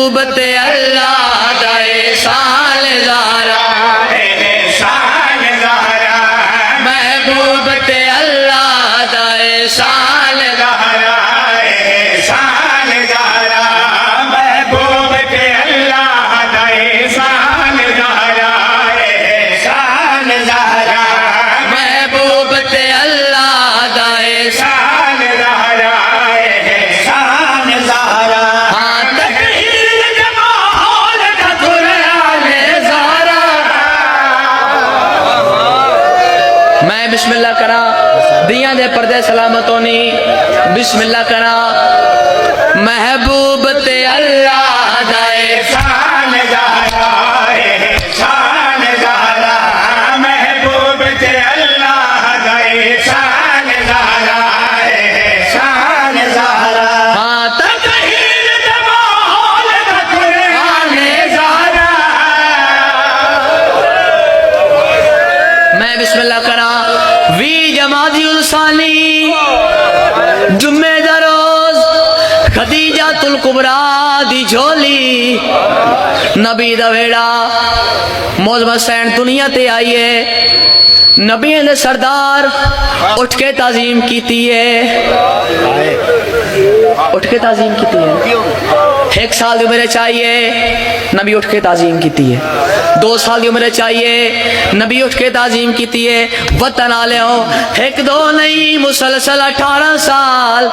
महबूब ते अल्लाह दा एहसान ज़ारा, एहसान ज़ारा, महबूब ते अल्लाह दा एहसान ज़ारा, एहसान ज़ारा, महबूब के अल्लाह दा एहसान ज़ारा, एहसान ज़ारा, महबूब ते अल्लाह दा एहसान। एहसान ज़ारा, एहसान ज़ारा। हाँ तकदीर दे माहौल दा कुरान ज़ारा। मैं बिस्मिल्लाह करा दिया दे पर्दे सलामत होनी, बिस्मिल्लाह करा महबूब ते अल्लाह दा एहसान। एहसान ज़ारा, एहसान ज़ारा, महबूब के अल्लाह दा एहसान ज़ारा, एहसान ज़ारा। हाँ तकदीर दे माहौल दा कुरान ज़ारा। मैं बिस्मिल्लाह करा वी जमादी उलसानी जुम्मे दा रोज खदीजा तुल कुबरा दी झोली नबी दा वेड़ा मौजमा सैन दुनिया ते आइए नबियों दे सरदार उठ के ताजीम कीती है, उठ के ताजीम कीती है। 1 साल की उम्र चाहिए नबी उठ के ताजीम कीती है, 2 साल की उम्र चाहिए नबी उठ के ताजीम कीती है। वतन आले हो 1 2 नहीं मुसलसल 18 साल।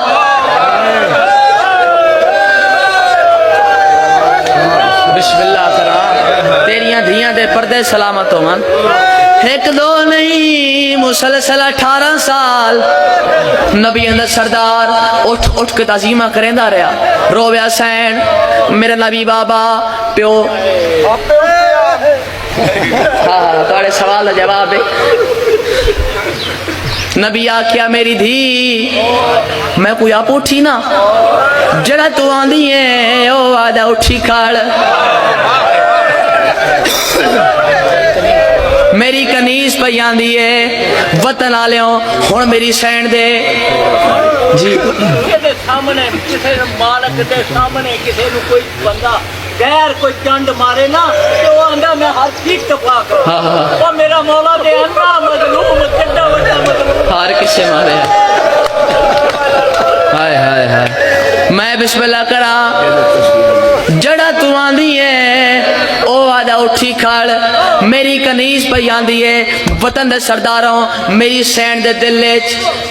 बिस्मिल्लाह करा तेरिया धियां दे पर्दे सलामत होवन। 1 2 नहीं मुसलसल 18 साल नबी अंदर सरदार उठ उठ के ताजीमा करेंदा रहा। रोव्या सैन मेरे नबी बाबा प्यो। हाँ थोड़े सवाल का जवाब है। नबी आख्या मेरी धी मैं कोई आप उठी ना जरा तू आंदी है ओ आदा उठी खड़। मेरी कनीज पई आंदी है वतन आलियों हुण मेरी सैन दे जी सामने किसी मालक के सामने किसी कोई बंदा गैर कोई चंड मारे ना तो वो आंदा मैं हर चीज तपा कर। हाँ, हाँ। वो मेरा मौला दे अंधा मजलूम कितना बड़ा मजलूम। हार किससे मारे हाय हाय हाय। मैं बिस्मिल्लाह करा जड़ा तू आंदी है ओ आदा उठी खड़। मेरी कनीज पई आंदी है वतन दे सरदारों मेरी सैन दे दिल च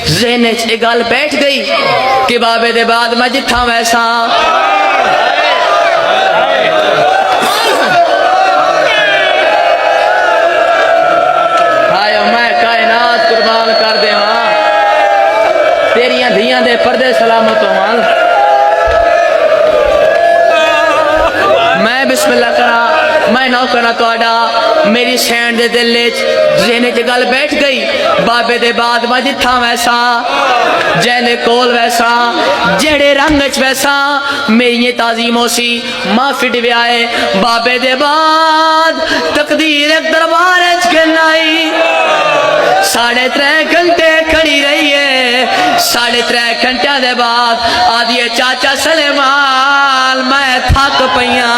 ज़हन च ये गल बैठ गई कि बाबे दे बाद मैं जिथा वैसा। हाय मैं कायनात कुर्बान कर देवा तेरिया धियां दे पर्दे सलामत होवन। मैं बिस्मिल्लाह करा मैं नौ करा तुहाडा मेरी सैन दे दिल च ज़हन च गल बैठ गई बाबे दे बाद मैं जिथा वैसा जैने कोल वैसा जेड़े रंग च वैसा मेरी ताजीम होसी मां फिट व्याए बाबे दे बाद तकदीर एक दरबार च गनाई 3.5 घंटे खड़ी रही है। 3.5 घंटे दे बाद आदि चाचा सलेमान मैं थक पईया।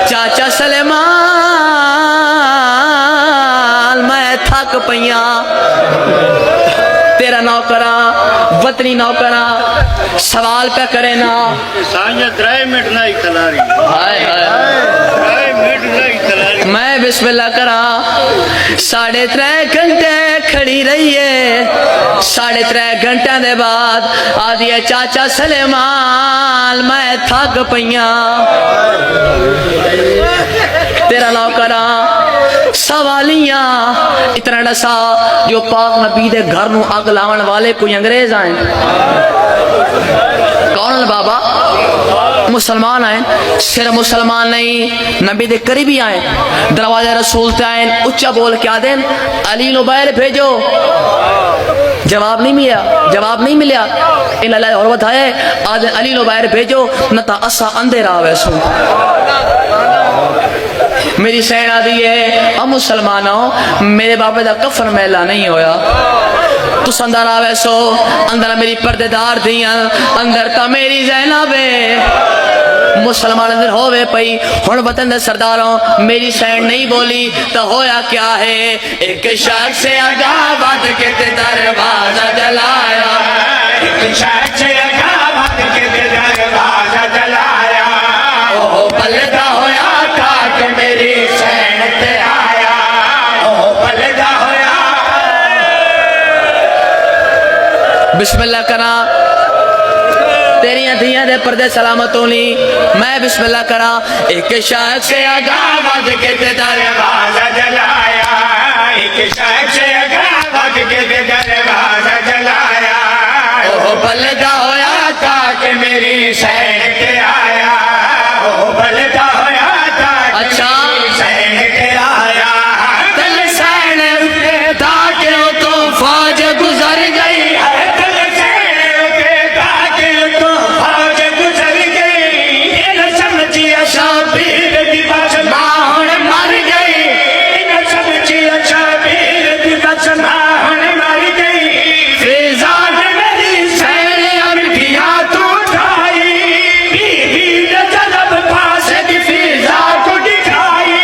चाचा सलेमान मैं थक पईया। तेरा नौकरा वतनी नौकरा सवाल पे करे ना साँझ 3 मिनट नहीं खिलारी। हाय हाय 3 मिनट नहीं खिलारी। मैं बिस्मिल्लाह करा 3.5 घंटे खड़ी रही है। 3.5 घंटे दे बाद आदि चाचा सलेमान मैं थक पईया। तेरा नौकरा सवालियां इतना डसा जो पाक नबी दे घर नू अग लावन वाले कोई अंग्रेज आए। कौन बाबा मुसलमान आए सिर्फ मुसलमान नहीं नबी दे करीबी आए दरवाजा रसूल ते आए उच्चा बोल के आदेन अली नुबैर भेजो। जवाब नहीं मिला इन अल्लाह और बताए आदे अली नुबैर भेजो न ता असा अंधेरा वैसो। मेरी सैना दी है अब मुसलमानों मेरे बाबे का कफन मैला नहीं होया। तुस अंदर आवे सो अंदर मेरी पर्देदार दियां अंदर ता मेरी ज़ैनब है मुसलमान अंदर होवे पई हुण वतन दे सरदारों मेरी सैन नहीं बोली तो होया क्या है एक शख्स से आगा बद के ते दरवाजा जलाया एक शख्स आगा बद के ते दरवाजा जलाया ओ बलदा होया था कि मेरी सैन ते आया ओ बलदा होया बिस्मिल्लाह करा तेरिया धियां दे पर्दे सलामत होनी मैं बिस्मिल्लाह करा एक शख्स से आगा बद के ते दरवाजा जलाया एक शख्स आगा बद के ते दरवाजा जलाया ओ बलदा होया था कि मेरी सैन के आया ओ बलदा होया था अच्छा सैन के आया तल सैन था कि वो तो फौज गुजर गई तल सैन के था कि तो फौज गुजर गई ये न समझिया शबीर दी बस माहौल मर गई न समझिया शबीर दी बस माहौल मर गई फिजा मेरी सैन अरबिया तू उठाई बीबी ने जलब पास दी फिजा को दिखाई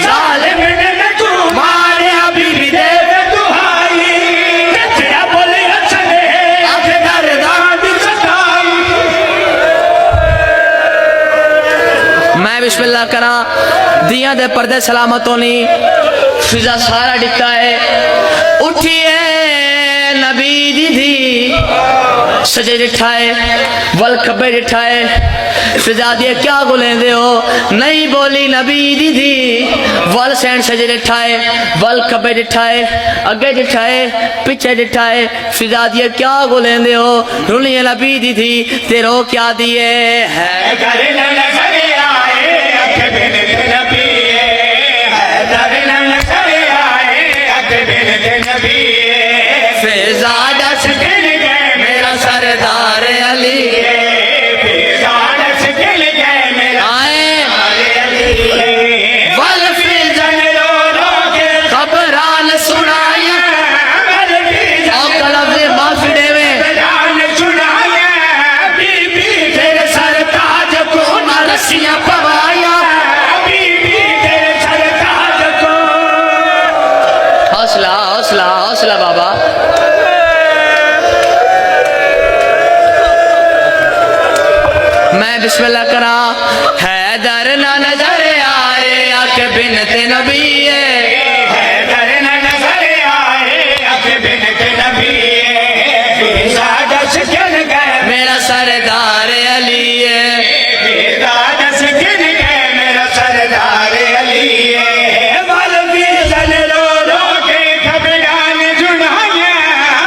जालिम ने तू मारे बीबी दे दुहाई तेरा बोले चले आखे दरदार दी सताई मैं बिस्मिल्लाह करा दिया दे पर्दे सलामत होनी फिजा सारा डिटा है उठिए नबी दीदी सजे डिठाए वल खब्बे डिठाए फिजा दिए क्या गुलेंदे हो नहीं बोली नबी दीदी वल सैन सजे डिठाए वल खब्बे डिठाए अगे डिठाए पीछे डिठाए फिजा दिए क्या गुलेंदे हो रुलिए नबी दीदी तेरो क्या दिए है घर नजर आए अख बिन नबी घर नजर आए अख बिन नबी फिजा दस गिल गए मेरा सरदार अली फिजा दस गिल गए मेरा आए वल फिजा रो रो के खबरान सुनाया मर फिजा और कलब से माफी देवे जान सुनाया बीबी तेरे सर ताज को ना रस्सियां पवाया बीबी तेरे सर ताज को हौसला हौसला हौसला बाबा मैं बिस्मिल्लाह करा हैदर ना नजर आए आख बिनते नबी घर नजर आए अख बिन नबी फिजा दस गिल गए मेरा सरदार अली फिजा दस गिल गए मेरा सरदार अली बल फिजल रो रो के खबरान सुनाया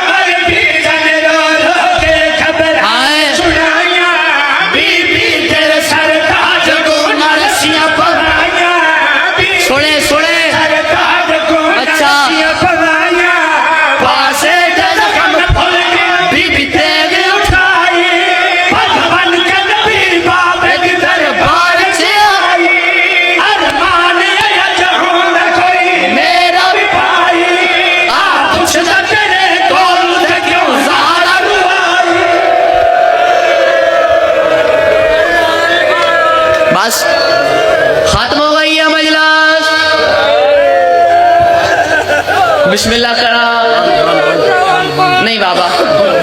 बल फिजल रो रो के खबरान आए सुनाया बीबी तेरे सर ताज को रस्सियां पवाया बीबी सुने सुने सर ताज को अच्छा। रस्सियां पवाया पासे जख्म फुल के बीबी तेग उठाई भगवान के नबी बाबे की दरबार से आई अरमान अजहूं में कोई मेरा भी भाई आ पूछदा तेरे कोल से क्यों ज़ारा रुआई बस खत्म हो गई है मजलिस बिस्मिल्लाह करा नहीं बाबा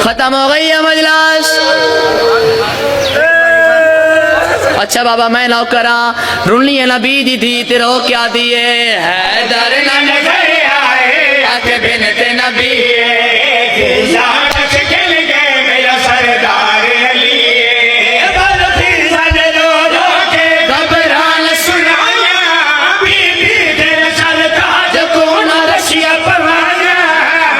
खत्म हो गई है मजलिस अच्छा बाबा मैं ना करा रुनी है नबी दीदी तेरो क्या दिए हैदर ना नजर आए आके बिनते नबी जान से गिल गए मेरा सरदार अली बल फिजल रो रो के घबरान सुनाया बीबी तेरे सर ताज को न रसिया पवाया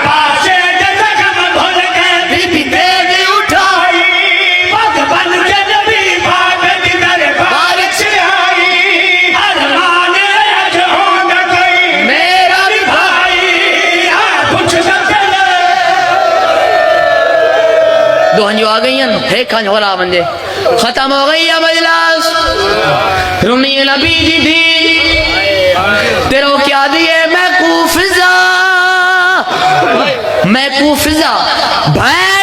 पासे जख्म भूल गए बीबी तेग उठाई भगवान के नबी बाबे की दरबार से आई अरमान अजहूं में कोई मेरा भी भाई आ पूछ सकते दो हंजो आ गई हैं हे खंज हो रहा बंदे खत्म हो गई है मजलिस रुनी नबी दीदी तेरो क्या दिए मैं कूफिजा मैं कू फिजा भैन